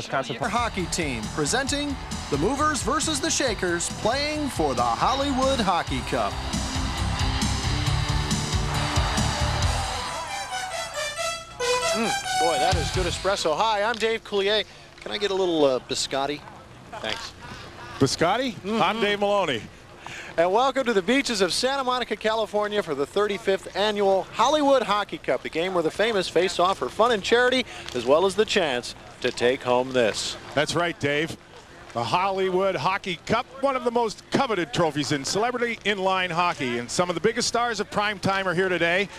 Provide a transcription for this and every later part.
Wisconsin. Hockey team presenting the Movers versus the Shakers, playing for the Hollywood Hockey Cup. Boy, that is good espresso. Hi, I'm Dave Coulier. Can I get a little biscotti? Thanks. Biscotti? I'm Dave Maloney. And welcome to the beaches of Santa Monica, California for the 35th annual Hollywood Hockey Cup, the game where the famous face off for fun and charity, as well as the chance to take home this. That's right, Dave. The Hollywood Hockey Cup, one of the most coveted trophies in celebrity inline hockey. And some of the biggest stars of prime time are here today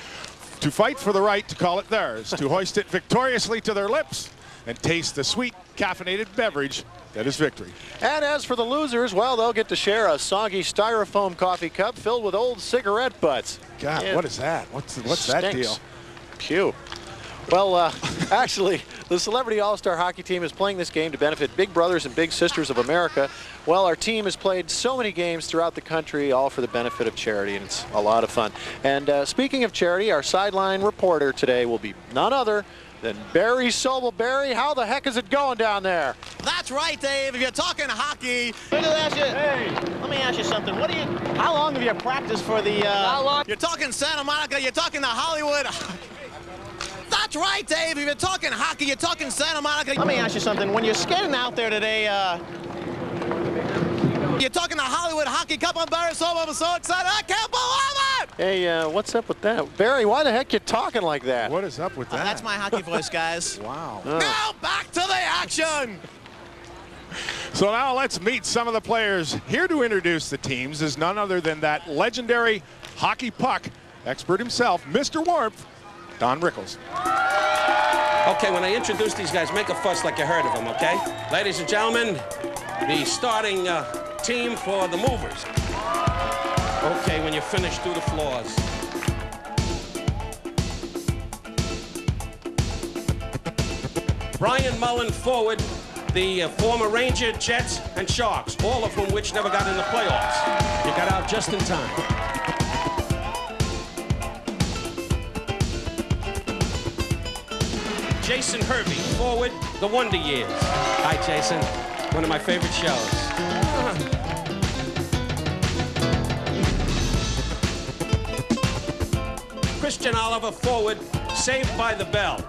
to fight for the right to call it theirs, to hoist it victoriously to their lips and taste the sweet caffeinated beverage that is victory. And as for the losers, well, they'll get to share a soggy styrofoam coffee cup filled with old cigarette butts. God, Yeah. What is that? What's that deal? Pew. Well, actually, the Celebrity All-Star Hockey Team is playing this game to benefit Big Brothers and Big Sisters of America. Well, our team has played so many games throughout the country, all for the benefit of charity, and it's a lot of fun. And speaking of charity, our sideline reporter today will be none other than Barry Sobel. Barry, how the heck is it going down there? That's right, Dave. If you're talking hockey, let me ask you something. How long have you practiced for the? How long? You're talking Santa Monica. You're talking the Hollywood. That's right, Dave. If you're talking hockey, you're talking Santa Monica. Let me ask you something. When you're skating out there today, you're talking the Hollywood Hockey Cup. I'm Barry Sobel. I'm so excited. I can't believe it. Hey, what's up with that? Barry, why the heck you talking like that? What is up with that? That's my hockey voice, guys. Wow. Now back to the action. So now let's meet some of the players. Here to introduce the teams is none other than that legendary hockey puck expert himself, Mr. Warmth, Don Rickles. Okay, when I introduce these guys, make a fuss like you heard of them, okay? Ladies and gentlemen, the starting team for the Movers. Okay, when you're finished, do the floors. Brian Mullen forward, the former Ranger, Jets, and Sharks, all of whom which never got in the playoffs. You got out just in time. Jason Hervey, forward, the Wonder Years. Hi, Jason. One of my favorite shows. Christian Oliver, forward, Saved by the Bell.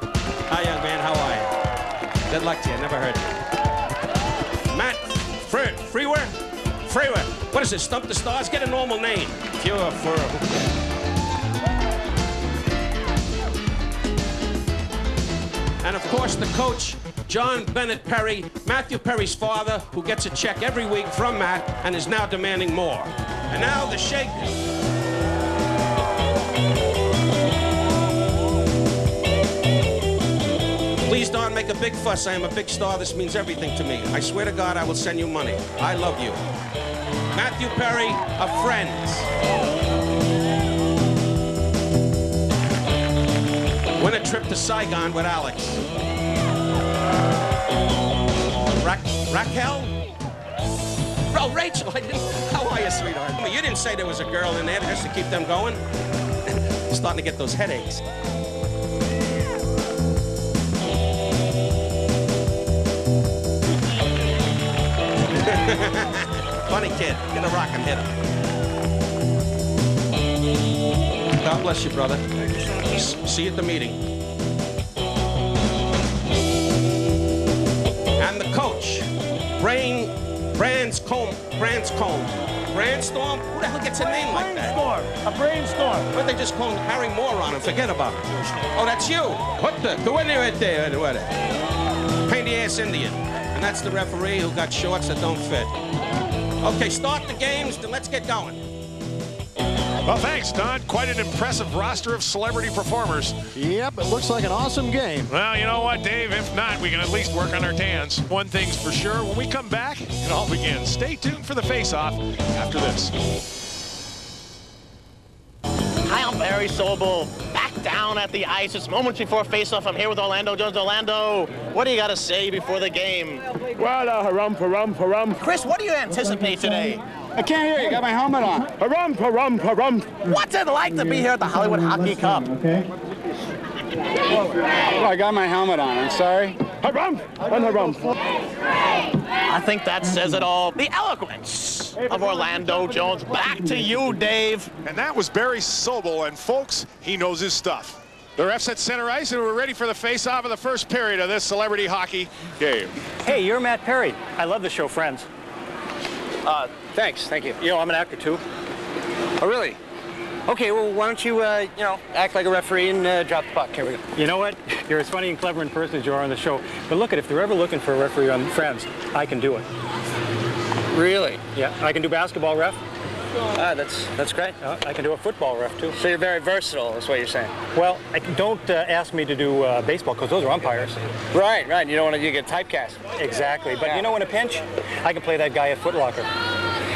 Hi, young man, how are you? Good luck to you, never heard of you. Matt Frewer? Frewer. What is this, Stump the Stars? Get a normal name. Pure Fur. And of course, the coach, John Bennett Perry, Matthew Perry's father, who gets a check every week from Matt and is now demanding more. And now the Shakers. Please don't make a big fuss. I am a big star. This means everything to me. I swear to God, I will send you money. I love you. Matthew Perry, a friend. Win a trip to Saigon with Alex. Raquel? Oh, Rachel, I didn't. How are you, sweetheart? You didn't say there was a girl in there just to keep them going. Starting to get those headaches. Funny kid. Get a rock and hit him. God bless you, brother. See you at the meeting. And the coach, Brandstorm. Who the hell gets a name like that? A brainstorm. What they just call him Harry Moron and forget about it. Oh, that's you. What the? Go in there right there. What? Pain-the-ass Indian. And that's the referee who got shorts that don't fit. Okay, start the games, then let's get going. Well, thanks, Don. Quite an impressive roster of celebrity performers. Yep, it looks like an awesome game. Well, you know what, Dave? If not, we can at least work on our tans. One thing's for sure, when we come back, it all begins. Stay tuned for the face-off after this. Hi, I'm Barry Sobel. Back down at the ice. It's moments before face-off. I'm here with Orlando Jones. Orlando, what do you got to say before the game? Well, harum. Chris, what do you anticipate today? I can't hear you. Got my helmet on. Harum. What's it like to be here at the Hollywood Hockey Cup? Okay. Well, I got my helmet on. I'm sorry. Harumph and harumph. I think that says it all. The eloquence of Orlando Jones. Back to you, Dave. And that was Barry Sobel, and folks, he knows his stuff. The refs at center ice, and we're ready for the face-off of the first period of this celebrity hockey game. Hey, you're Matt Perry. I love the show Friends. Thanks, thank you. You know, I'm an actor too. Oh, really? Okay, well, why don't you, act like a referee and drop the puck. Here we go. You know what? You're as funny and clever in person as you are on the show. But look, if they're ever looking for a referee on Friends, I can do it. Really? Yeah, I can do basketball ref. That's great. I can do a football ref too. So you're very versatile, is what you're saying. Well, don't ask me to do baseball because those are umpires. Right. You don't want to get typecast. Exactly. But you know, in a pinch, I can play that guy at Foot Locker.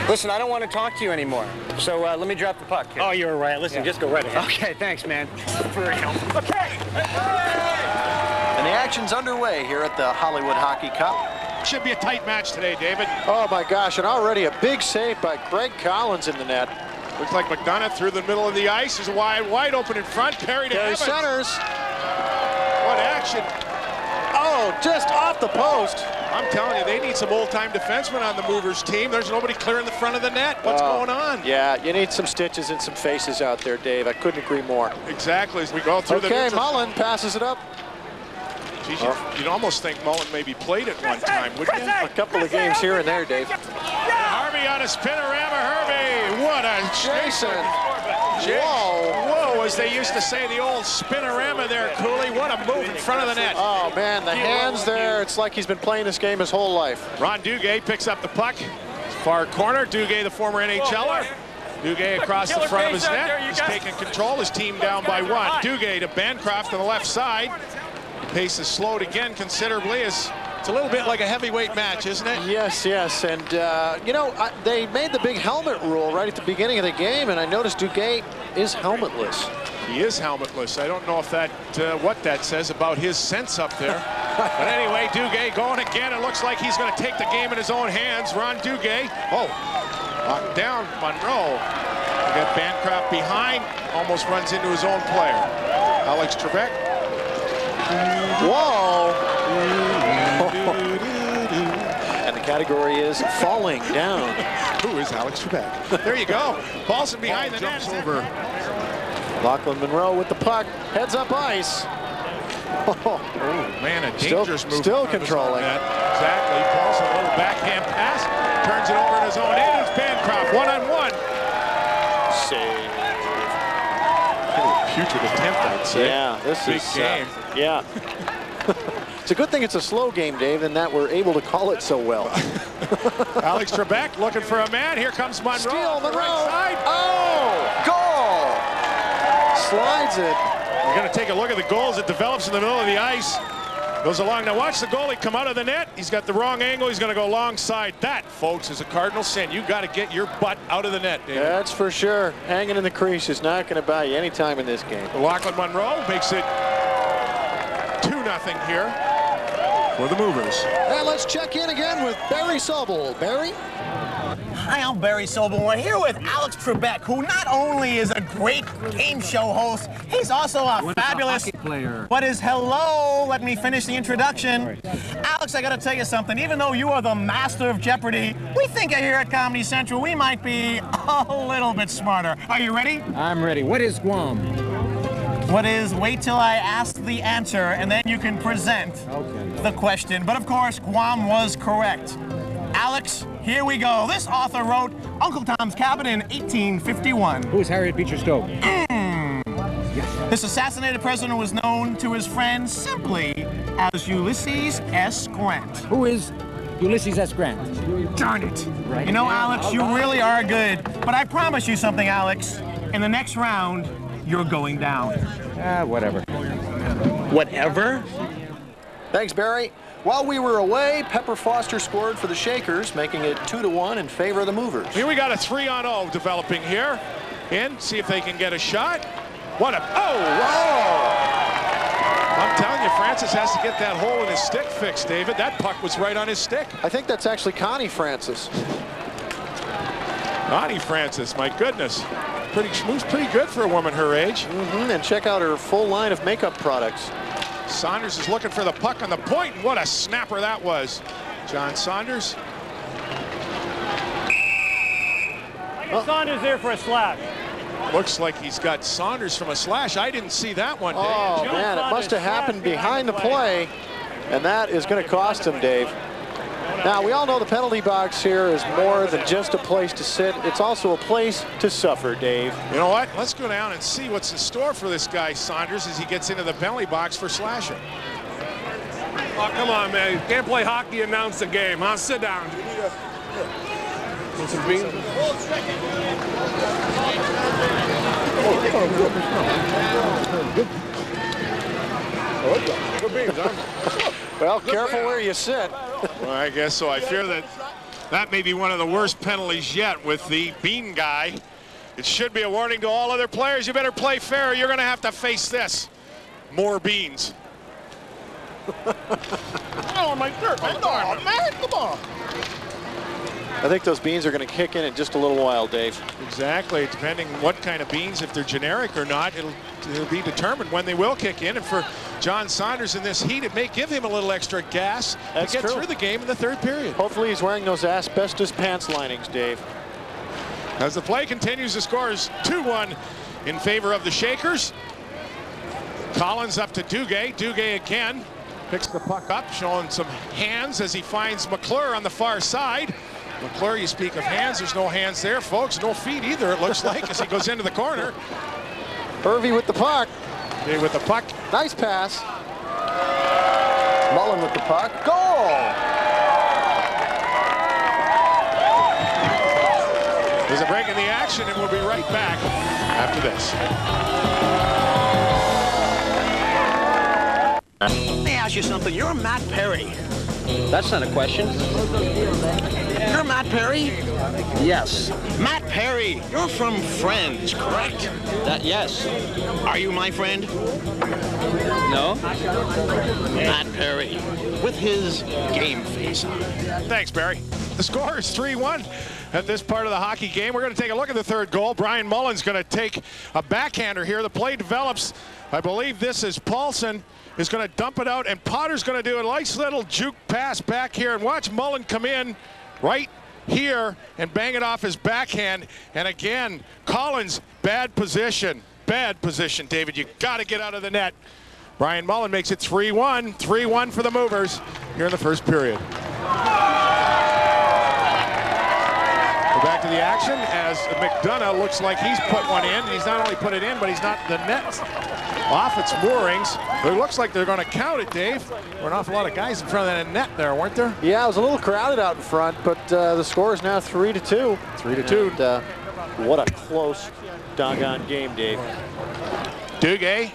Listen, I don't want to talk to you anymore. So let me drop the puck here. Oh, you're right. Listen, just go right ahead. Okay, thanks, man. For real. Okay. And the action's underway here at the Hollywood Hockey Cup. Should be a tight match today, David. Oh my gosh, and already a big save by Greg Collins in the net. Looks like McDonough through the middle of the ice. There's a wide open in front. Perry to Perry Evans. centers. What action. Oh, just off the post. I'm telling you, they need some old-time defensemen on the Movers team. There's nobody clearing the front of the net. What's going on? Yeah, you need some stitches and some faces out there, Dave. I couldn't agree more. Exactly. As we go through the Okay, Mullen passes it up. Geez, you'd almost think Mullen maybe played at one time, wouldn't you? A couple of games here and there, Dave. Hervey on a spinorama. Hervey, what a Jason. Whoa, as they used to say, the old spinorama there, Coulier. What a move in front of the net. Oh, man, the hands there. It's like he's been playing this game his whole life. Ron Duguay picks up the puck. Far corner. Duguay, the former NHLer. Duguay across the front of his net. He's taking control. His team down by one. Duguay to Bancroft on the left side. Pace is slowed again considerably. It's a little bit like a heavyweight match, isn't it? Yes, and they made the big helmet rule right at the beginning of the game, and I noticed Duguay is helmetless. He is helmetless. I don't know if that what that says about his sense up there. But anyway, Duguay going again. It looks like he's going to take the game in his own hands. Ron Duguay. Oh, knocked down Monroe. We got Bancroft behind. Almost runs into his own player. Alex Trebek. Whoa! And the category is falling down. Who is Alex Trebek? There you go. Paulson behind the net. Over. Lachlan Monroe with the puck. Heads up ice. Oh, man, a dangerous move. Still controlling. Exactly. Paulson, a little backhand pass. Turns it over in his own end. It's Bancroft, one-on-one. Save. Putrid attempt, I'd say. Yeah, this big is game. Yeah. It's a good thing it's a slow game, Dave, and that we're able to call it so well. Alex Trebek looking for a man. Here comes Monroe. Steal, Monroe. Right side. Oh, goal! Slides it. We're going to take a look at the goal as it develops in the middle of the ice. Goes along. Now watch the goalie come out of the net. He's got the wrong angle. He's going to go long side. That, folks, is a cardinal sin. You got to get your butt out of the net, David. That's for sure. Hanging in the crease is not going to buy you any time in this game. Lachlan Monroe makes it 2-0 here for the Movers. And let's check in again with Barry Sobel. Barry? Hi, I'm Barry Sobel. We're here with Alex Trebek, who not only is a great game show host, he's also a fabulous player. What is hello? Let me finish the introduction. Alex, I got to tell you something. Even though you are the master of Jeopardy, we think here at Comedy Central we might be a little bit smarter. Are you ready? I'm ready. What is Guam? What is? Wait till I ask the answer, and then you can present the question. But of course, Guam was correct. Alex, here we go. This author wrote Uncle Tom's Cabin in 1851. Who's Harriet Beecher Stowe? This assassinated president was known to his friends simply as Ulysses S. Grant. Who is Ulysses S. Grant? Darn it. Right. You know, Alex, you really are good. But I promise you something, Alex. In the next round, you're going down. Whatever. Whatever? Thanks, Barry. While we were away, Pepper Foster scored for the Shakers, making it 2-1 in favor of the Movers. Here we got a 3-on-0 developing here. See if they can get a shot. What a... Oh! I'm telling you, Francis has to get that hole in his stick fixed, David. That puck was right on his stick. I think that's actually Connie Francis. Connie Francis, my goodness. Moves pretty good for a woman her age. And check out her full line of makeup products. Saunders is looking for the puck on the point, and what a snapper that was. John Saunders. Saunders there for a slash. Looks like he's got Saunders from a slash. I didn't see that one, Dave. Oh, man, it must have happened behind the play, and that is going to cost him, Dave. Now, we all know the penalty box here is more than just a place to sit. It's also a place to suffer, Dave. You know what? Let's go down and see what's in store for this guy, Saunders, as he gets into the penalty box for slashing. Oh, come on, man. You can't play hockey and announce the game, huh? Sit down. Want some beans? Good beans, huh? Well, careful where you sit. Well, I guess so. I fear that that may be one of the worst penalties yet with the bean guy. It should be a warning to all other players. You better play fair. You're going to have to face this. More beans. Oh, my dirt, man. Oh, man, come on. I think those beans are going to kick in just a little while, Dave. Exactly. Depending what kind of beans, if they're generic or not, it'll be determined when they will kick in. And for John Saunders in this heat, it may give him a little extra gas to get through the game in the third period. Hopefully he's wearing those asbestos pants linings, Dave. As the play continues, the score is 2-1 in favor of the Shakers. Collins up to Duguay. Duguay again picks the puck up, showing some hands as he finds McClure on the far side. McClure, you speak of hands, there's no hands there, folks. No feet either, it looks like, as he goes into the corner. Hervey with the puck. Okay, with the puck. Nice pass. Mullen with the puck. Goal! There's a break in the action, and we'll be right back after this. Let me ask you something. You're Matt Perry. That's not a question. You're Matt Perry? Yes. Matt Perry, you're from Friends, correct? Yes. Are you my friend? No. Matt Perry, with his game face on. Thanks, Barry. The score is 3-1 at this part of the hockey game. We're going to take a look at the third goal. Brian Mullen's going to take a backhander here. The play develops. I believe this is Paulson is going to dump it out, and Potter's going to do a nice little juke pass back here. And watch Mullen come in right here and bang it off his backhand. And again, Collins, bad position. Bad position, David. You got to get out of the net. Brian Mullen makes it 3-1. 3-1 for the Movers here in the first period. We're back to the action as McDonough looks like he's put one in. He's not only put it in, but he's not the net off its moorings. It looks like they're going to count it, Dave. There were an awful lot of guys in front of that net there, weren't there? Yeah, it was a little crowded out in front, but the score is now 3-2. 3-2. And, what a close doggone game, Dave. Duguay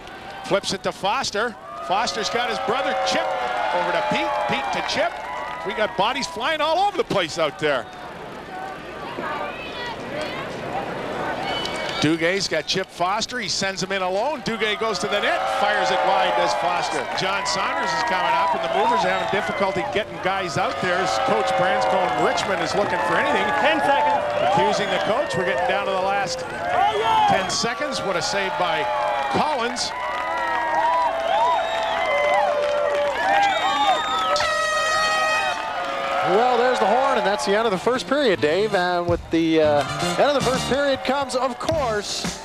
flips it to Foster. Foster's got his brother Chip over to Pete. Pete to Chip. We got bodies flying all over the place out there. Dugay's got Chip Foster. He sends him in alone. Duguay goes to the net, fires it wide, does Foster. John Saunders is coming up, and the Movers are having difficulty getting guys out there. As Coach Branscombe Richmond is looking for anything. 10 seconds. Accusing the coach. We're getting down to the last 10 seconds. What a save by Collins. Well, there's the horn, and that's the end of the first period, Dave. And with the end of the first period comes, of course,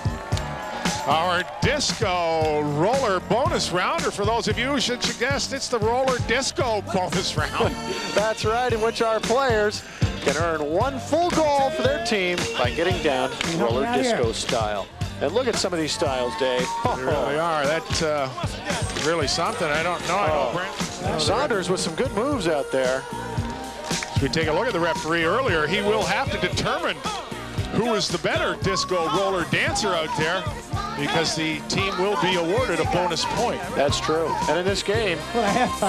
our disco roller bonus round, or for those of you who should suggest, it's the roller disco bonus round. That's right, in which our players can earn one full goal for their team by getting down roller disco style. And look at some of these styles, Dave. They really are. That's really something. I don't know. Saunders with some good moves out there. If we take a look at the referee earlier, he will have to determine who is the better disco roller dancer out there, because the team will be awarded a bonus point. That's true. And in this game,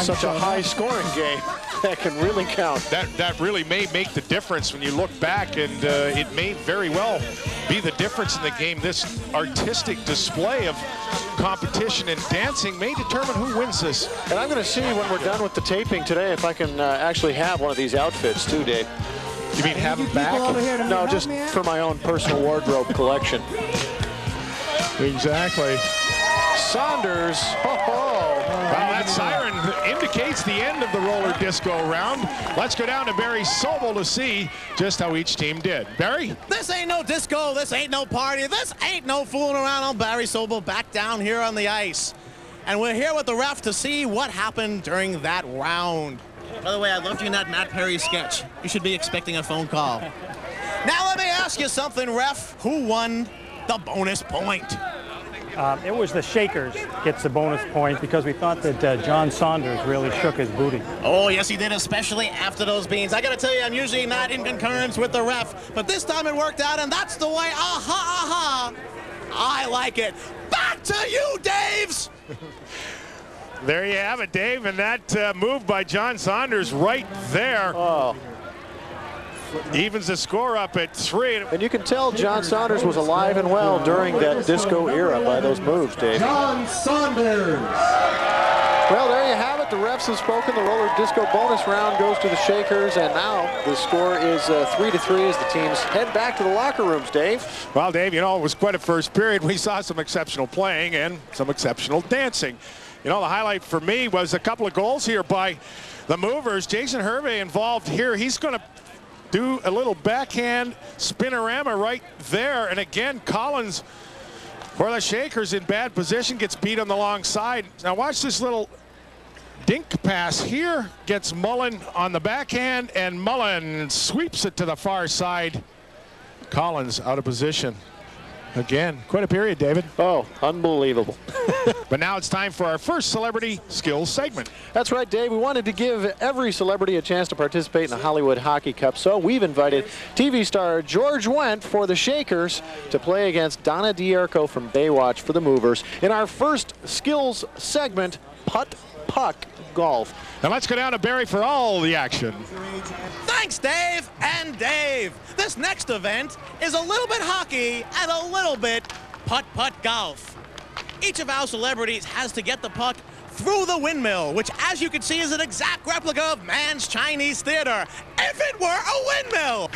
such a high-scoring game, that can really count. That really may make the difference when you look back, and it may very well be the difference in the game. This artistic display of competition and dancing may determine who wins this. And I'm going to see when we're done with the taping today if I can actually have one of these outfits too, Dave. You mean have them back? No, just for my own personal wardrobe collection. Exactly. Saunders. Well, siren indicates the end of the roller disco round. Let's go down to Barry Sobel to see just how each team did. Barry? This ain't no disco. This ain't no party. This ain't no fooling around. I'm Barry Sobel back down here on the ice. And we're here with the ref to see what happened during that round. By the way, I loved you in that Matt Perry sketch. You should be expecting a phone call. Now let me ask you something, ref. Who won the bonus point? It was the Shakers gets the bonus point because we thought that John Saunders really shook his booty. Oh, yes, he did, especially after those beans. I got to tell you, I'm usually not in concurrence with the ref, but this time it worked out, and that's the way, I like it. Back to you, Daves! There you have it, Dave, and that move by John Saunders right there. Oh. Evens the score up at 3. And you can tell John Saunders was alive and well during that disco era by those moves, Dave. John Saunders. Well, there you have it. The refs have spoken. The roller disco bonus round goes to the Shakers, and now the score is 3-3 as the teams head back to the locker rooms, Dave. Well, Dave, you know, it was quite a first period. We saw some exceptional playing and some exceptional dancing. You know, the highlight for me was a couple of goals here by the movers. Jason Hervey involved here. He's going to do a little backhand spinorama right there. And again, Collins for the Shakers in bad position, gets beat on the long side. Now watch this little dink pass here. Gets Mullen on the backhand, and Mullen sweeps it to the far side. Collins out of position. Again, quite a period, David. Oh, unbelievable. But now it's time for our first celebrity skills segment. That's right, Dave. We wanted to give every celebrity a chance to participate in the Hollywood Hockey Cup, so we've invited TV star George Wendt for the Shakers to play against Donna D'Erco from Baywatch for the Movers in our first skills segment, putt-puck golf. Now let's go down to Barry for all the action. Thanks, Dave and Dave. This next event is a little bit hockey and a little bit putt-putt golf. Each of our celebrities has to get the puck through the windmill, which, as you can see, is an exact replica of Mann's Chinese Theater, if it were a windmill.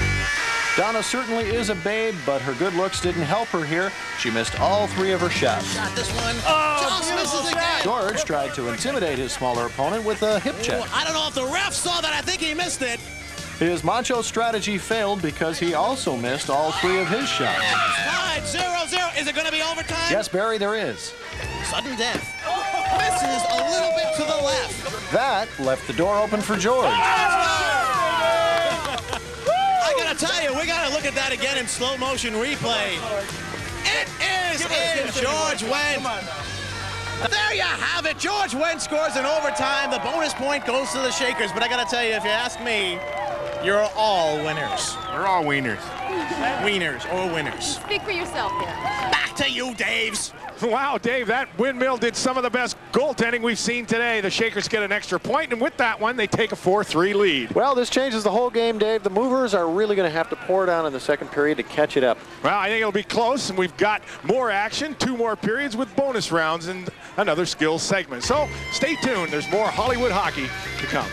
Donna certainly is a babe, but her good looks didn't help her here. She missed all 3 of her shots. Got this one. Just misses again. George tried to intimidate his smaller opponent with a hip check. I don't know if the ref saw that. I think he missed it. His macho strategy failed because he also missed all 3 of his shots. Tied 0-0. Is it going to be overtime? Yes, Barry, there is. Sudden death. Misses a little bit to the left. That left the door open for George. I gotta tell you, we gotta look at that again in slow motion replay. It is in George Wendt. There you have it. George Wendt scores in overtime. The bonus point goes to the Shakers. But I gotta tell you, if you ask me, you're all winners. We're all wieners. Wieners or winners. Speak for yourself here. Back to you, Daves. Wow, Dave, that windmill did some of the best goaltending we've seen today. The Shakers get an extra point, and with that one, they take a 4-3 lead. Well, this changes the whole game, Dave. The Movers are really going to have to pour down in the second period to catch it up. Well, I think it'll be close, and we've got more action, 2 more periods with bonus rounds and another skills segment. So stay tuned. There's more Hollywood hockey to come.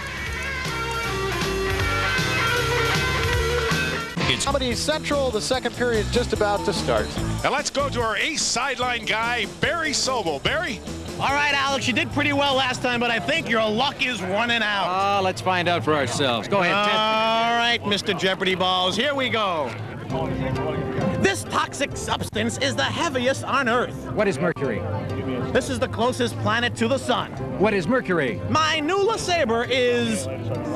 It's Comedy Central. The second period is just about to start. Now let's go to our ace sideline guy, Barry Sobel. Barry? All right, Alex, you did pretty well last time, but I think your luck is running out. Let's find out for ourselves. Go ahead, Ted. All right, Mr. Jeopardy Balls, here we go. This toxic substance is the heaviest on Earth. What is Mercury? This is the closest planet to the sun. What is Mercury? My new LeSabre is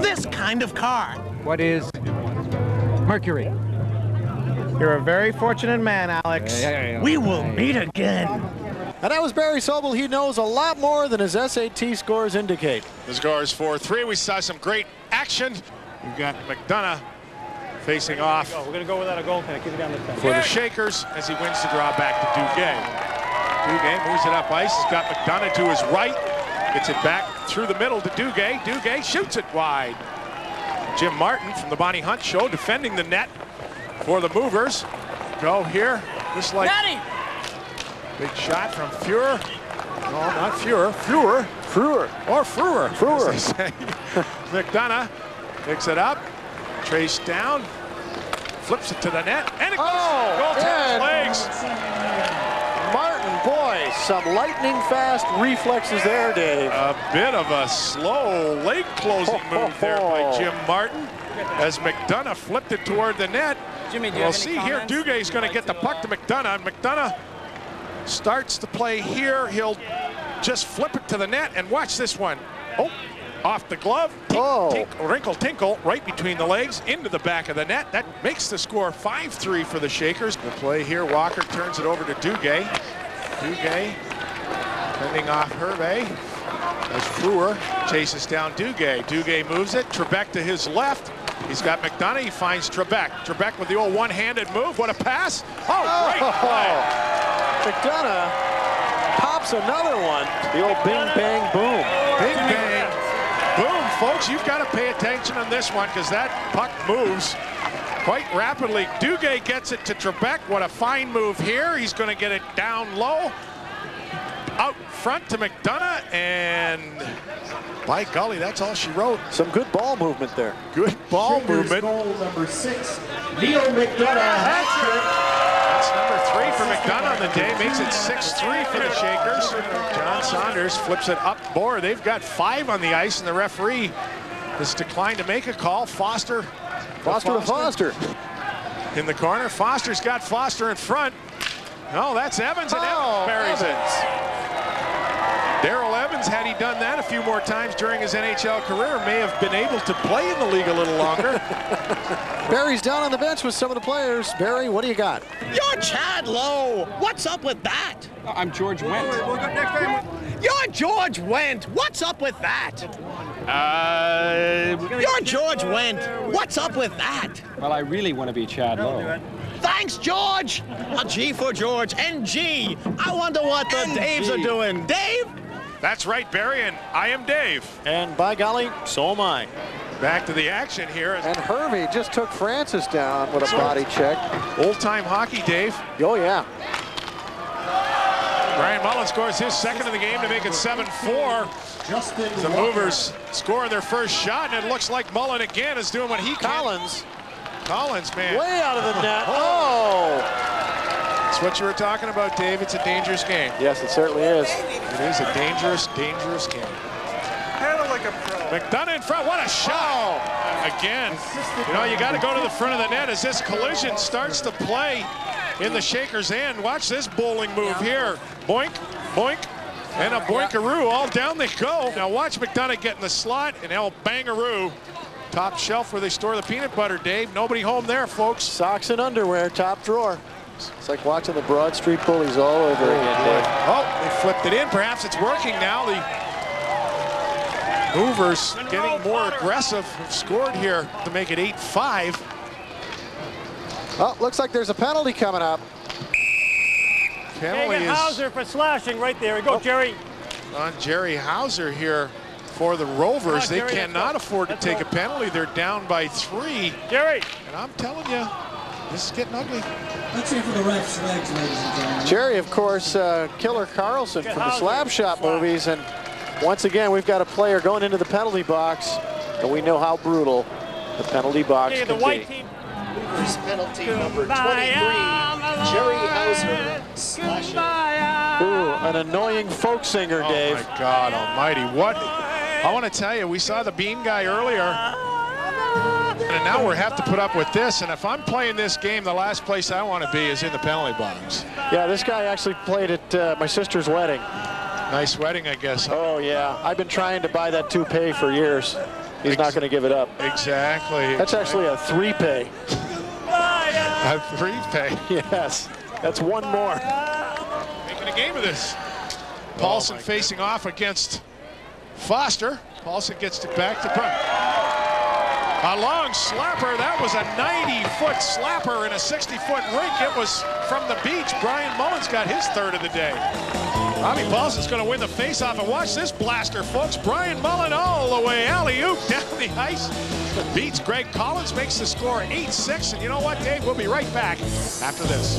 this kind of car. What is Mercury? You're a very fortunate man, Alex. We will meet again. And that was Barry Sobel. He knows a lot more than his SAT scores indicate. The score is 4-3. We saw some great action. We've got McDonough facing off. We're going to go without a goaltender. Keep it down this time. For the Shakers as he wins the draw back to Duguay. Duguay moves it up ice. He's got McDonough to his right. Gets it back through the middle to Duguay. Duguay shoots it wide. Jim Martin from the Bonnie Hunt Show defending the net for the Movers. Go here. Just like big shot from Frewer. No, not Frewer. Frewer. Frewer. Or Frewer. Frewer. As they say. McDonough picks it up. Trace down. Flips it to the net. And it goes goaltender's legs. Martin boy, some lightning fast reflexes there, Dave. A bit of a slow leg closing move there by Jim Martin as McDonough flipped it toward the net. Jimmy, do you we'll have any see here, comments? Duguay's going to get the puck to McDonough. McDonough starts to play here. He'll just flip it to the net, and watch this one. Oh, off the glove. Wrinkle tinkle right between the legs into the back of the net. That makes the score 5-3 for the Shakers. The play here, Walker turns it over to Duguay. Duguay fending off Hervey as Frewer chases down Duguay. Duguay moves it. Trebek to his left. He's got McDonough. He finds Trebek. Trebek with the old one-handed move. What a pass. Oh, great play. McDonough pops another one. The old bing, bang, boom. Bing, bang, boom, folks. You've got to pay attention on this one because that puck moves quite rapidly. Duguay gets it to Trebek. What a fine move here. He's going to get it down low. Out front to McDonough, and by golly, that's all she wrote. Some good ball movement there. Good ball movement. Goal number 6, Neal McDonough hat-trick. That's number 3 for McDonough on the day. Makes it 6-3 for the Shakers. John Saunders flips it up board. They've got 5 on the ice, and the referee has declined to make a call. Foster to Foster. In the corner, Foster's got Foster in front. No, that's Evans, and Evans buries it. Darryl Evans, had he done that a few more times during his NHL career, may have been able to play in the league a little longer. Barry's down on the bench with some of the players. Barry, what do you got? You're Chad Lowe. What's up with that? I'm George Wendt. You're George Wendt. What's up with that? You're George Wendt. What's up with that? Well, I really want to be Chad Lowe. Thanks, George. A G for George. And G. I wonder what the Daves are doing. Dave? That's right, Barry, and I am Dave. And by golly, so am I. Back to the action here. And Hervey just took Francis down with a body check. Old-time hockey, Dave. Oh, yeah. Brian Mullen scores his second of the game to make it 7-4. The Movers score their first shot, and it looks like Mullen again is doing what he can. Collins, man. Way out of the net. Oh! That's what you were talking about, Dave. It's a dangerous game. Yes, it certainly is. It is a dangerous, dangerous game. Handle like a pro. McDonough in front. What a shot! Again, you know, you got to go to the front of the net as this collision starts to play in the Shakers' end. Watch this bowling move here. Boink, boink, and a boinkaroo. All down they go. Now watch McDonough get in the slot, and El Bangaroo. Top shelf where they store the peanut butter, Dave. Nobody home there, folks. Socks and underwear, top drawer. It's like watching the Broad Street Bullies all over again, Dave. Oh, they flipped it in. Perhaps it's working now. The Movers getting more aggressive. Have scored here to make it 8-5. Oh, looks like there's a penalty coming up. Penalty is Hauser for slashing right there. Go, Jerry. on Jerry Hauser here for the Rovers. They Jerry, cannot afford to take a penalty. They're down by 3. Jerry. And I'm telling you, this is getting ugly. Let's see for the ref's legs, ladies and gentlemen. Jerry, of course, Killer Carlson from the Slab Shop movies. And once again, we've got a player going into the penalty box. And we know how brutal the penalty box can be. First penalty number 23, Jerry Hauser slashing. Ooh, an annoying folk singer, Dave. Oh my God almighty. What? I want to tell you, we saw the Bean guy earlier. And now we have to put up with this. And if I'm playing this game, the last place I want to be is in the penalty box. Yeah, this guy actually played at my sister's wedding. Nice wedding, I guess. Oh, yeah. I've been trying to buy that toupee for years. He's not going to give it up. Exactly. That's actually a 3-pay. A 3-pay. Yes. That's one more. Making a game of this. Paulson facing off against Foster. Paulson gets it back to front. A long slapper. That was a 90-foot slapper in a 60-foot rink. It was from the beach. Brian Mullen's got his third of the day. Robbie Paulson's going to win the faceoff, and watch this blaster, folks. Brian Mullen all the way alley-oop down the ice. Beats Greg Collins, makes the score 8-6. And you know what, Dave? We'll be right back after this.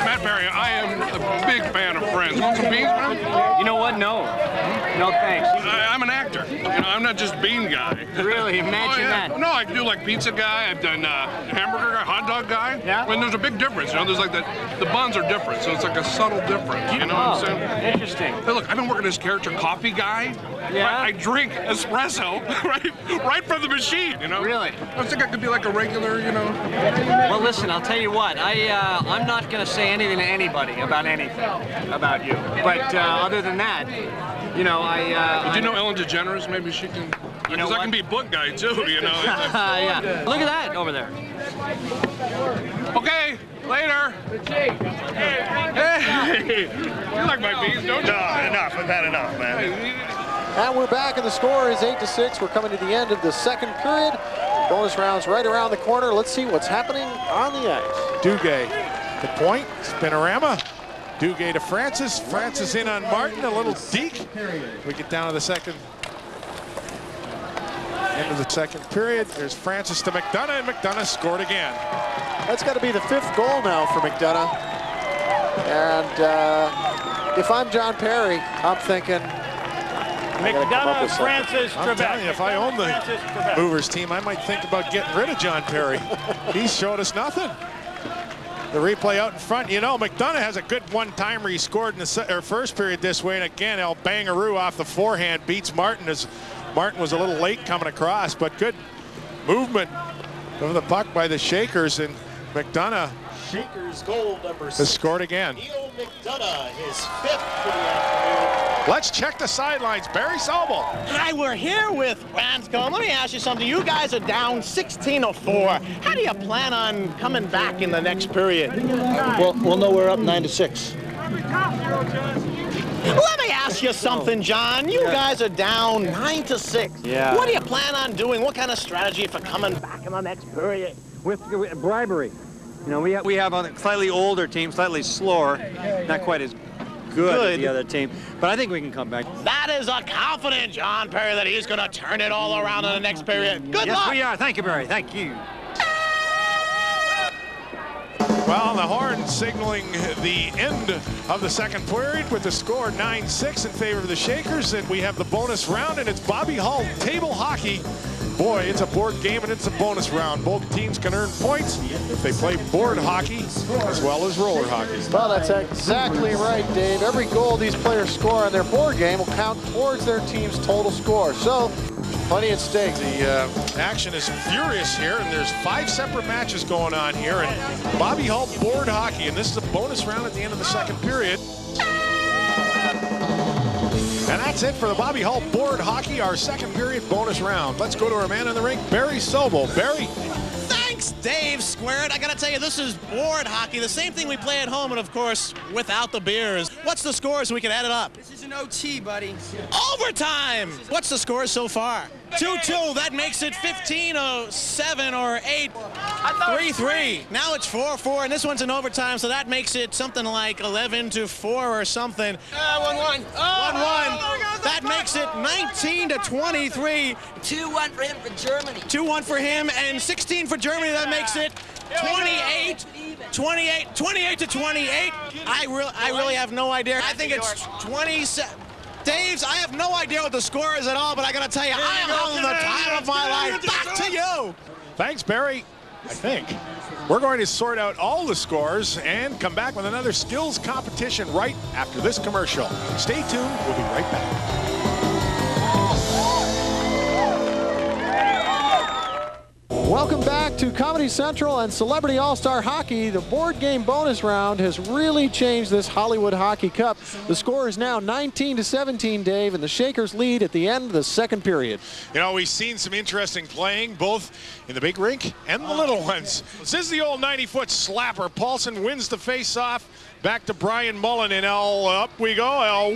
Matt Barry, I am a big fan of Friends. Want some beans, man? You know what? No. No thanks. I'm an actor. You know, I'm not just bean guy. Really? Imagine that. No, I can do like pizza guy. I've done hamburger guy, hot dog guy. Yeah. I mean, there's a big difference. You know, there's like the buns are different, so it's like a subtle difference. You know what I'm saying? Interesting. Hey, look, I've been working this character, coffee guy. Yeah. I drink espresso right from the machine. You know. Really? I think I could be like a regular. You know. Well, listen, I'll tell you what. I'm not going to say anything to anybody about anything about you. But other than that, you know, Do you know Ellen DeGeneres? Maybe she can. You know Because I can be book guy too. You know. yeah. Look at that over there. Okay. Later. Hey. You like my beans, don't you? No, enough. I've had enough, man. And we're back, and the score is 8-6. We're coming to the end of the second period. Bonus rounds right around the corner. Let's see what's happening on the ice. Duguay, the point, spinorama. Duguay to Francis. Francis in on Martin, a little deke. We get down to the end of the second period. There's Francis to McDonough, and McDonough scored again. That's got to be the 5th goal now for McDonough. And if I'm John Perry, I'm thinking, McDonough, Francis, I'm telling Trebek. you, if I own the Movers team, I might think about getting rid of John Perry. He's showed us nothing. The replay out in front. You know, McDonough has a good one-timer. He scored in the first period this way, and again, El Bangaroo off the forehand beats Martin as Martin was a little late coming across, but good movement of the puck by the Shakers, and McDonough Shakers goal number has scored again. Neal McDonough, his 5th for the afternoon. Let's check the sidelines. Barry Sobel. Hi, we're here with Branscombe. Let me ask you something. You guys are down 16-4. How do you plan on coming back in the next period? We'll know we're up 9-6. Let me ask you something, John. You guys are down 9-6. Yeah. What do you plan on doing? What kind of strategy for coming back in the next period? With bribery. You know, we have a slightly older team, slightly slower, not quite as good as the other team, but I think we can come back. That is a confident John Perry that he's going to turn it all around in the next period. Good Yes, luck. we are. Thank you, Barry. Thank you. Well, the horn signaling the end of the second period with the score 9-6 in favor of the Shakers, and we have the bonus round, and it's Bobby Hull table hockey. Boy, it's a board game and it's a bonus round. Both teams can earn points if they play board hockey as well as roller hockey. well, that's exactly right, Dave. Every goal these players score on their board game will count towards their team's total score. So, plenty at stake. The action is furious here, and there's 5 separate matches going on here. And Bobby Hull board hockey, and this is a bonus round at the end of the second period. And that's it for the Bobby Hull board hockey, our second period bonus round. Let's go to our man in the rink, Barry Sobel. Barry. Thanks, Dave Squared. I got to tell you, this is board hockey, the same thing we play at home, and of course, without the beers. What's the score so we can add it up? This is an OT, buddy. Overtime! What's the score so far? 2-2. That makes it 15-7 or 8. 3-3. Now it's 4-4, and this one's in overtime, so that makes it something like 11-4 or something. 1-1. 1-1. That makes it 19-23. 2-1 for him for Germany. 2-1 for him and 16 for Germany. That makes it 28-28. I really have no idea. I think it's 27. Dave's, I have no idea what the score is at all, but I got to tell you, I am having the time of my life. Back to you. Thanks, Barry. I think we're going to sort out all the scores and come back with another skills competition right after this commercial. Stay tuned. We'll be right back. Welcome back to Comedy Central and Celebrity All-Star Hockey. The board game bonus round has really changed this Hollywood Hockey Cup. The score is now 19-17, Dave, and the Shakers lead at the end of the second period. You know, we've seen some interesting playing, both in the big rink and the little ones. This is the old 90-foot slapper. Paulson wins the face-off. Back to Brian Mullen, and up we go.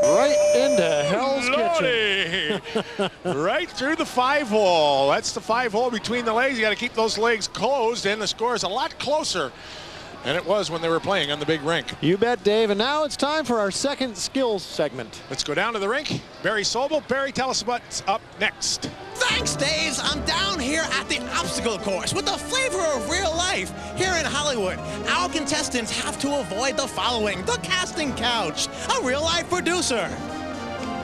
Right into Hell's Kitchen. Right through the 5-hole. That's the 5-hole between the legs. You got to keep those legs closed, and the score is a lot closer than it was when they were playing on the big rink. You bet, Dave. And now it's time for our second skills segment. Let's go down to the rink. Barry Sobel. Barry, tell us what's up next. Thanks, Dave. I'm down here at the obstacle course with the flavor of real life here in Hollywood. Our contestants have to avoid the following: the casting couch, a real life producer,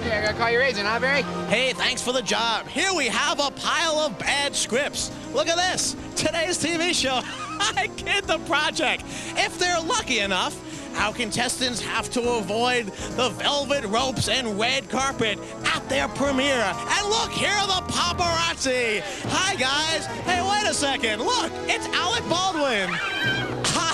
Okay, I gotta call your agent, huh, Barry? Hey, thanks for the job. Here we have a pile of bad scripts. Look at this. Today's TV show. I kid the project. If they're lucky enough, our contestants have to avoid the velvet ropes and red carpet at their premiere. And look, here are the paparazzi. Hi, guys. Hey, wait a second. Look, it's Alec Baldwin.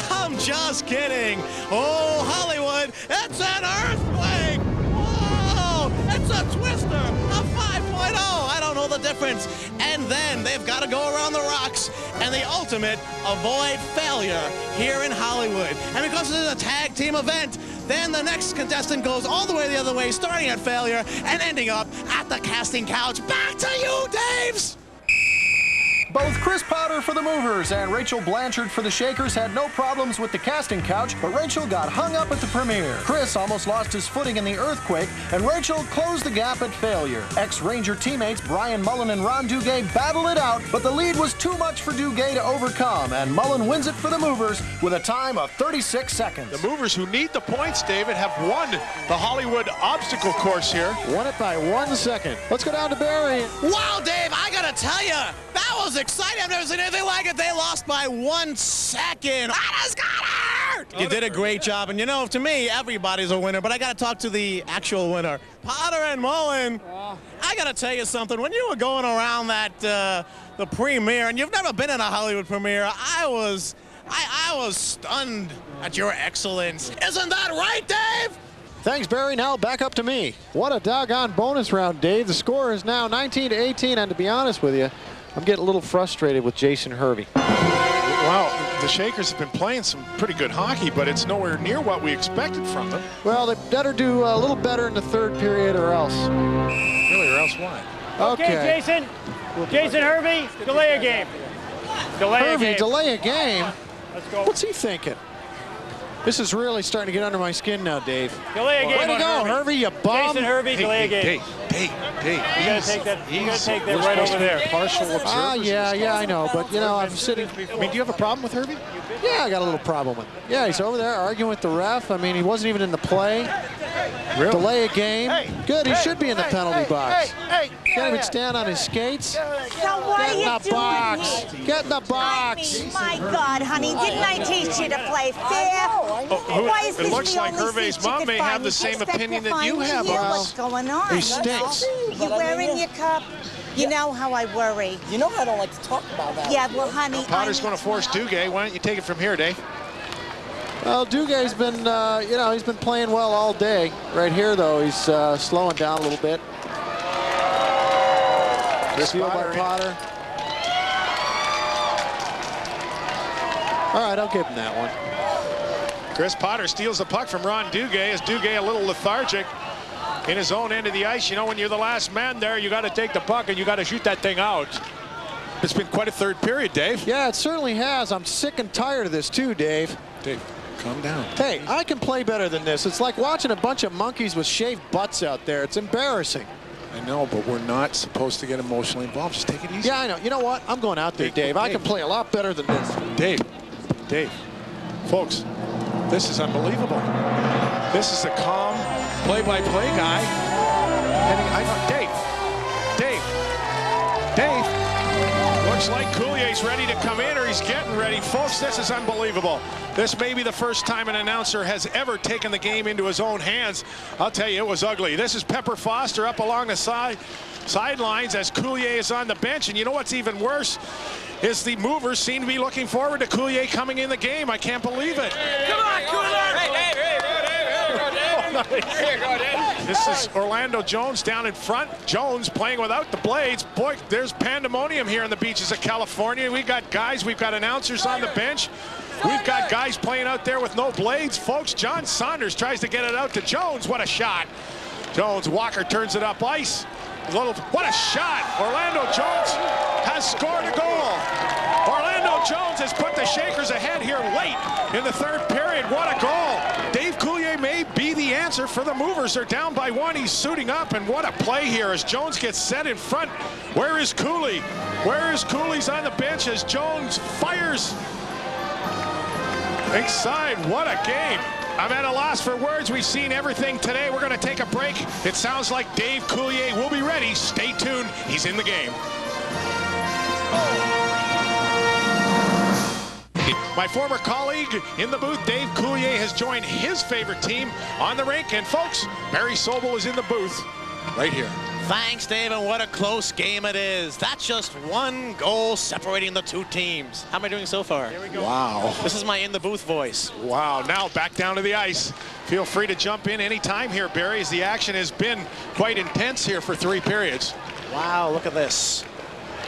I'm just kidding. Oh, Hollywood, it's an earthquake. Whoa, it's a twister, a 5.0. I don't know the difference. And then they've got to go around the rocks and the ultimate avoid failure here in Hollywood. And because this is a tag team event, then the next contestant goes all the way the other way, starting at failure and ending up at the casting couch. Back to you, Daves! Both Chris Potter for the Movers and Rachel Blanchard for the Shakers had no problems with the casting couch, but Rachel got hung up at the premiere. Chris almost lost his footing in the earthquake, and Rachel closed the gap at failure. Ex-Ranger teammates Brian Mullen and Ron Duguay battled it out, but the lead was too much for Duguay to overcome, and Mullen wins it for the Movers with a time of 36 seconds. The Movers, who need the points, David, have won the Hollywood obstacle course here. Won it by 1 second. Let's go down to Barry. Wow, Dave, I gotta tell you, that was exciting. I've never seen anything like it. They lost by 1 second. That is gonna hurt. You did a great job, and you know, to me, everybody's a winner, but I gotta talk to the actual winner. Potter and Mullen, I gotta tell you something. When you were going around that, the premiere, and you've never been in a Hollywood premiere, I was stunned at your excellence. Isn't that right, Dave? Thanks, Barry. Now back up to me. What a doggone bonus round, Dave. The score is now 19-18, and to be honest with you, I'm getting a little frustrated with Jason Hervey. Wow, the Shakers have been playing some pretty good hockey, but it's nowhere near what we expected from them. Well, they better do a little better in the third period or else. Really, or else what? Okay, Jason Hervey, delay a game. Hervey, delay a game? Let's go. What's he thinking? This is really starting to get under my skin now, Dave. Delay a game. Way to go, Hervey, you bum. Jason Hervey, delay a game. Dave, you gotta take that right over there. Partial observers. Yeah, I know, but you know, I'm sitting. I mean, do you have a problem with Hervey? Yeah, I got a little problem with him. Yeah, he's over there arguing with the ref. I mean, he wasn't even in the play. Really? Delay a game. Good, he should be in the penalty box. Can't even stand on his skates. So what Get in the box. Get in the box. I mean, my God, honey, didn't I teach you to play fair? Why is this It looks the like only Hervey's seat you mom could may find? have the same opinion that you have. What's going on? He stinks. You wearing your cup? You know how I worry. You know I don't like to talk about that. Yeah, well, honey. Potter's going to force Duguay. Why don't you take it from here, Dave? Well, Duguay's been, you know, he's been playing well all day. Right here, though, he's slowing down a little bit. Steal by Potter. All right, I'll give him that one. Chris Potter steals the puck from Ron Duguay. As Duguay a little lethargic in his own end of the ice. You know, when you're the last man there, you got to take the puck and you got to shoot that thing out. It's been quite a third period, Dave. Yeah, it certainly has. I'm sick and tired of this, too, Dave. Dave, calm down. Hey, I can play better than this. It's like watching a bunch of monkeys with shaved butts out there. It's embarrassing. I know, but we're not supposed to get emotionally involved. Just take it easy. Yeah, I know. You know what? I'm going out there, Dave. I can play a lot better than this. Dave, folks, this is unbelievable. This is a calm play-by-play guy. Dave. Looks like Coulier's ready to come in, or he's getting ready. Folks, this is unbelievable. This may be the first time an announcer has ever taken the game into his own hands. I'll tell you, it was ugly. This is Pepper Foster up along the sidelines as Coulier is on the bench. And you know what's even worse is the Movers seem to be looking forward to Coulier coming in the game. I can't believe it. Come on, Coulier! Hey, Here you go, Dave. This is Orlando Jones down in front. Jones playing without the blades. Boy, there's pandemonium here on the beaches of California. We've got guys, we've got announcers on the bench. We've got guys playing out there with no blades. Folks, John Saunders tries to get it out to Jones. What a shot. Jones, Walker turns it up ice. What a shot. Orlando Jones has scored a goal. Orlando Jones has put the Shakers ahead here late in the third period. What a goal. Dave Coulier may be the answer for the Movers. They're down by 1. He's suiting up, and what a play here as Jones gets set in front. Where is Coulier? Where is Coulier's on the bench as Jones fires Big side, what a game. I'm at a loss for words. We've seen everything today. We're going to take a break. It sounds like Dave Coulier will be ready. Stay tuned. He's in the game. My former colleague in the booth, Dave Coulier, has joined his favorite team on the rink. And folks, Barry Sobel is in the booth right here. Thanks, Dave, and what a close game it is. That's just one goal separating the two teams. How am I doing so far? Here we go. Wow. This is my in-the-booth voice. Wow, now back down to the ice. Feel free to jump in anytime here, Barry, as the action has been quite intense here for 3 periods. Wow, look at this.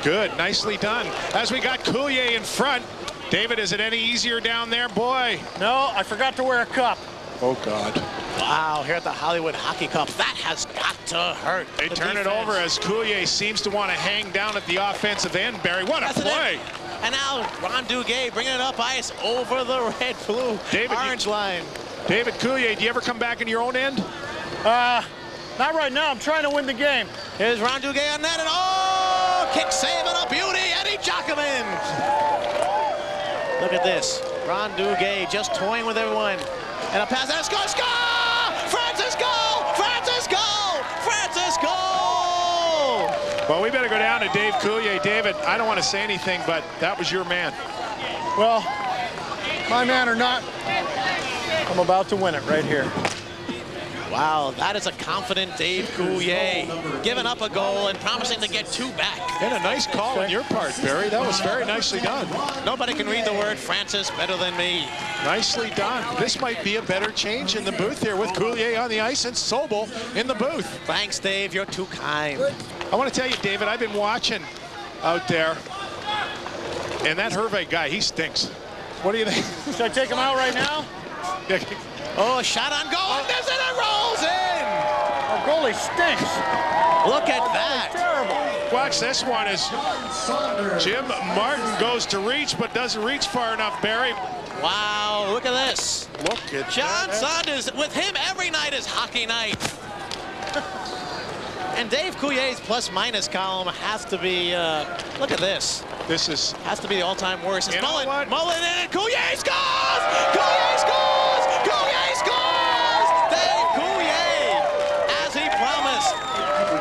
Good, nicely done. As we got Coulier in front. David, is it any easier down there, boy? No, I forgot to wear a cup. Oh, God. Wow, here at the Hollywood Hockey Cup, that has got to hurt. They turn it over as Coulier seems to want to hang down at the offensive end, Barry. What a play. And now Ron Duguay bringing it up ice over the red, blue, orange line. David Coulier, do you ever come back in your own end? Not right now. I'm trying to win the game. Here's Ron Duguay on net, and oh, kick save and a beauty, Eddie Jacobin. Look at this. Ron Duguay just toying with everyone. And a pass, and a score, Francis goal! Francis goal! Francis goal! Well, we better go down to Dave Coulier. David, I don't want to say anything, but that was your man. Well, my man or not, I'm about to win it right here. Wow, that is a confident Dave Coulier, giving up a goal and promising to get 2 back. And a nice call on your part, Barry. That was very nicely done. Nobody can read the word Francis better than me. Nicely done. This might be a better change in the booth here with Coulier on the ice and Sobel in the booth. Thanks, Dave. You're too kind. I want to tell you, David, I've been watching out there, and that Hervey guy, he stinks. What do you think? Should I take him out right now? Oh, shot on goal, and there's it, it rolls in! Our goalie stinks. Look at that. Terrible. Watch this one as Jim Martin goes to reach, but doesn't reach far enough, Barry. Wow, look at this. Look at John Saunders, with him every night is hockey night. And Dave Coulier's plus-minus column has to be, look at this. This is... Has to be the all-time worst. It's Mullen in it, Coulier scores! Coulier scores! Coulier scores! Dave Coulier, as he promised.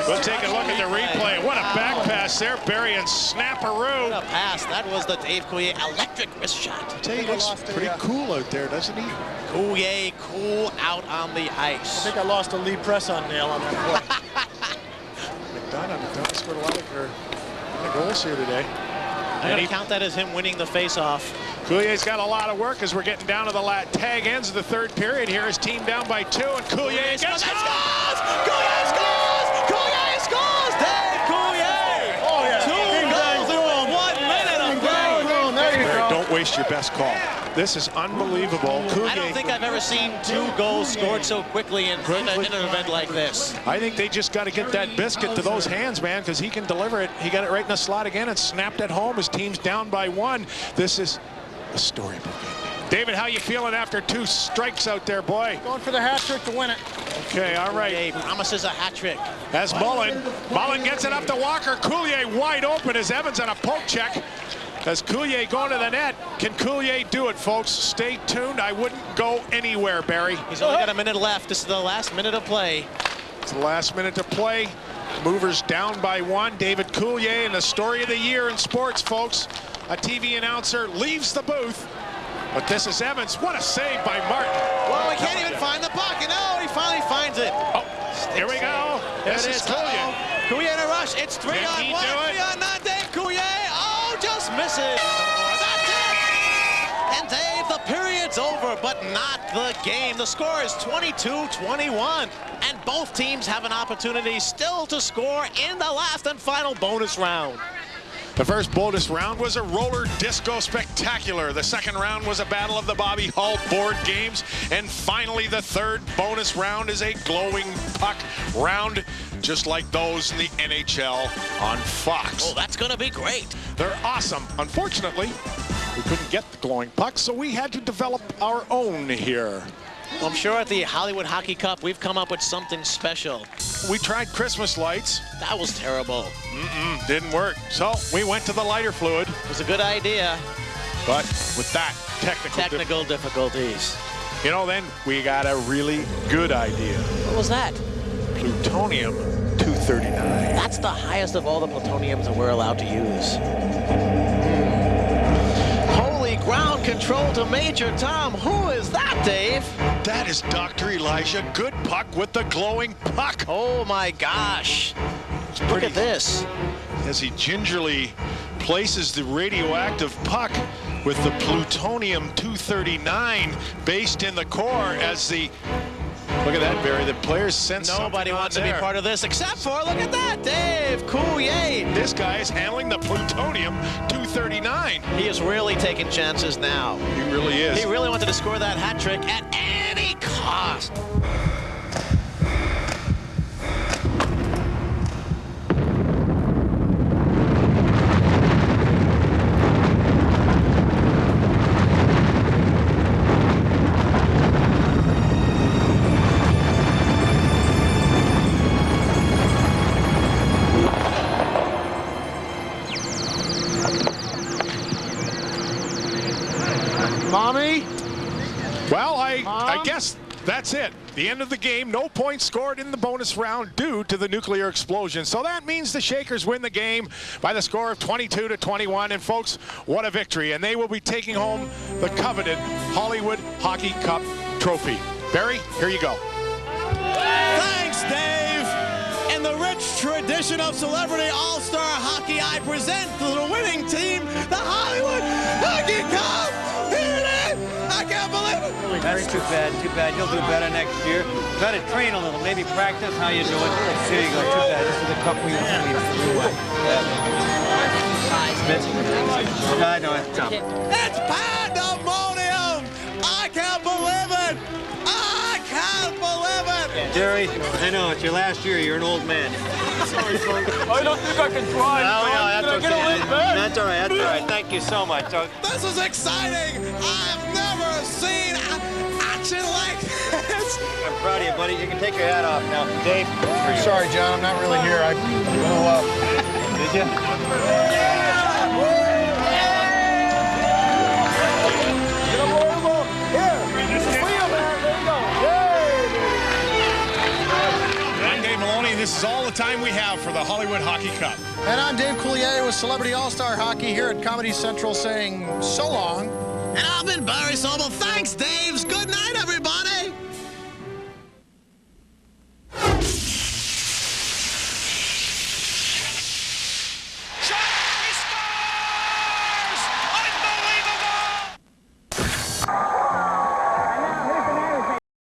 We'll take a look at the replay. What a back pass there, Barry, and snapperoo. What a pass. That was the Dave Coulier electric wrist shot. I tell you, he looks pretty cool out there, doesn't he? Coulier cool out on the ice. I think I lost a lead press on Neal on that play. McDonough scored a lot of goals here today. I'm going to count that as him winning the face-off. Coulier's got a lot of work as we're getting down to the tag ends of the 3rd period here. His team down by 2, and Coulier gets scores! Coulier scores! Coulier scores! Dave Coulier! Oh, yeah. 2 goals in 1 minute of play. There you go. Don't waste your best call. This is unbelievable. I don't think I've ever seen 2 goals scored so quickly in an event like this. I think they just got to get that biscuit to those hands, man, because he can deliver it. He got it right in the slot again and snapped it home. His team's down by 1. This is a storybook. David, how you feeling after 2 strikes out there, boy? Going for the hat trick to win it. Okay, all right. Dave promises a hat trick. As Mullen gets it up to Walker. Coulier wide open as Evans on a poke check. As Coulier going to the net. Can Coulier do it, folks? Stay tuned. I wouldn't go anywhere, Barry. He's only got a minute left. This is the last minute of play. It's the last minute to play. Movers down by 1. David Coulier, and the story of the year in sports, folks. A TV announcer leaves the booth. But this is Evans. What a save by Martin. Well, we can't even find the puck. And no, he finally finds it. Oh, here we go. This is Coulier. Coulier in a rush. It's 3 on 1. 3 on 9. Dave Coulier. Oh, just misses. That's it. And Dave, the period's over, but not the game. The score is 22-21. And both teams have an opportunity still to score in the last and final bonus round. The first bonus round was a roller disco spectacular. The second round was a battle of the Bobby Hull board games. And finally, the 3rd bonus round is a glowing puck round, just like those in the NHL on Fox. Oh, that's going to be great. They're awesome. Unfortunately, we couldn't get the glowing puck, so we had to develop our own here. Well, I'm sure at the Hollywood Hockey Cup, we've come up with something special. We tried Christmas lights. That was terrible. Didn't work. So we went to the lighter fluid. It was a good idea. But with that Technical difficulties. You know, then we got a really good idea. What was that? Plutonium-239. That's the highest of all the plutoniums that we're allowed to use. Holy ground control to Major Tom. Who is that, Dave? That is Dr. Elijah Goodpuck with the glowing puck. Oh my gosh. Look at this. As he gingerly places the radioactive puck with the plutonium-239 based in the core as the... Look at that, Barry. The players sense nobody wants to be part of this except for, look at that, Dave Coulier. This guy is handling the plutonium-239. He is really taking chances now. He really is. He really wanted to score that hat trick at any cost. Mommy? Well, I guess that's it. The end of the game. No points scored in the bonus round due to the nuclear explosion. So that means the Shakers win the game by the score of 22-21. And folks, what a victory. And they will be taking home the coveted Hollywood Hockey Cup trophy. Barry, here you go. Thanks, Dave. In the rich tradition of celebrity all-star hockey, I present to the winning team the Hollywood Hockey Cup. Here it is. I can't believe it. That's too bad, too bad. You'll do better next year. Got to train a little, maybe practice how you do it. There you go, too bad. This is the cup we won. I know, it's tough. It's pandemonium. I can't believe it. I can't believe it. Jerry, I know, it's your last year. You're an old man. Sorry, folks. I don't think I can drive. No, that's okay. Get a lift back? That's all right, that's all right. Thank you so much. This is exciting. I've never seen action like this. I'm proud of you, buddy. You can take your hat off now. Dave? Sorry, John, I'm not really here. I blew up. Did you? This is all the time we have for the Hollywood Hockey Cup. And I'm Dave Coulier with Celebrity All-Star Hockey here at Comedy Central saying so long. And I've been Barry Sobel. Thanks, Dave. Good night, everybody.